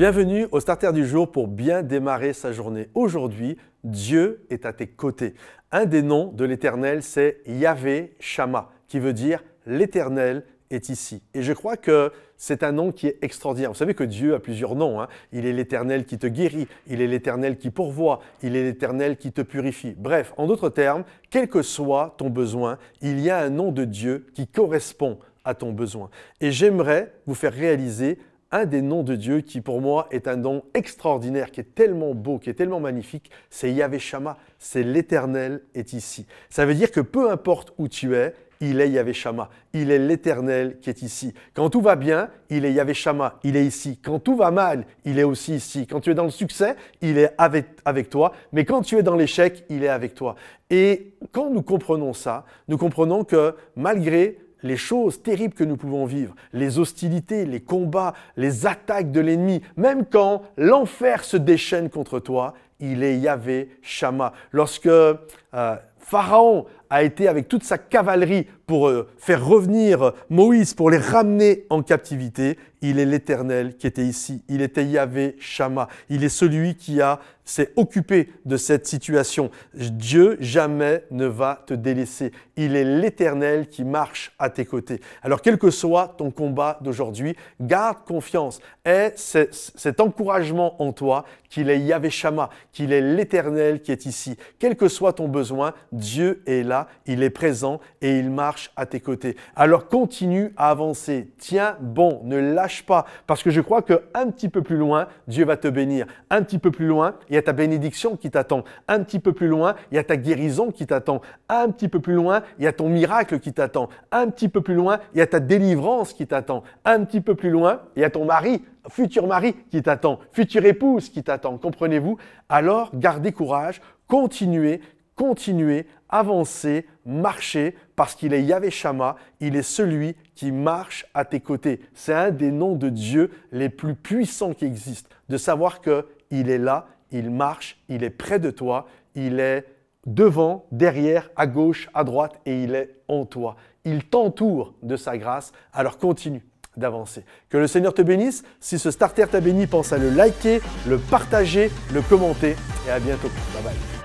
Bienvenue au Starter du jour pour bien démarrer sa journée. Aujourd'hui, Dieu est à tes côtés. Un des noms de l'Éternel, c'est Yahvé Shammah, qui veut dire « l'Éternel est ici ». Et je crois que c'est un nom qui est extraordinaire. Vous savez que Dieu a plusieurs noms. Il est l'Éternel qui te guérit, il est l'Éternel qui pourvoit, il est l'Éternel qui te purifie. Bref, en d'autres termes, quel que soit ton besoin, il y a un nom de Dieu qui correspond à ton besoin. Et j'aimerais vous faire réaliser un des noms de Dieu qui pour moi est un nom extraordinaire, qui est tellement beau, qui est tellement magnifique, c'est Yahvé Shammah, c'est l'Éternel est ici. Ça veut dire que peu importe où tu es, il est Yahvé Shammah, il est l'Éternel qui est ici. Quand tout va bien, il est Yahvé Shammah, il est ici. Quand tout va mal, il est aussi ici. Quand tu es dans le succès, il est avec toi, mais quand tu es dans l'échec, il est avec toi. Et quand nous comprenons ça, nous comprenons que malgré les choses terribles que nous pouvons vivre, les hostilités, les combats, les attaques de l'ennemi, même quand l'enfer se déchaîne contre toi, il est Yahvé Shammah. Lorsque Pharaon a été avec toute sa cavalerie pour faire revenir Moïse, pour les ramener en captivité, il est l'Éternel qui était ici. Il était Yahvé Shammah. Il est celui qui s'est occupé de cette situation. Dieu jamais ne va te délaisser. Il est l'Éternel qui marche à tes côtés. Alors, quel que soit ton combat d'aujourd'hui, garde confiance. Aie cet encouragement en toi qu'il est Yahvé Shammah, qu'il est l'Éternel qui est ici. Quel que soit ton besoin, Dieu est là, il est présent et il marche à tes côtés. Alors, continue à avancer. Tiens bon, ne lâche pas, parce que je crois qu'un petit peu plus loin, Dieu va te bénir. Un petit peu plus loin, il y a ta bénédiction qui t'attend. Un petit peu plus loin, il y a ta guérison qui t'attend. Un petit peu plus loin, il y a ton miracle qui t'attend. Un petit peu plus loin, il y a ta délivrance qui t'attend. Un petit peu plus loin, il y a ton mari, futur mari qui t'attend, future épouse qui t'attend. Comprenez-vous? Alors, gardez courage, continuez, avancez, marchez, parce qu'il est Yahvé Shammah, il est celui qui marche à tes côtés. C'est un des noms de Dieu les plus puissants qui existent, de savoir qu'il est là, il marche, il est près de toi, il est devant, derrière, à gauche, à droite et il est en toi. Il t'entoure de sa grâce, alors continue d'avancer. Que le Seigneur te bénisse. Si ce starter t'a béni, pense à le liker, le partager, le commenter et à bientôt. Bye bye.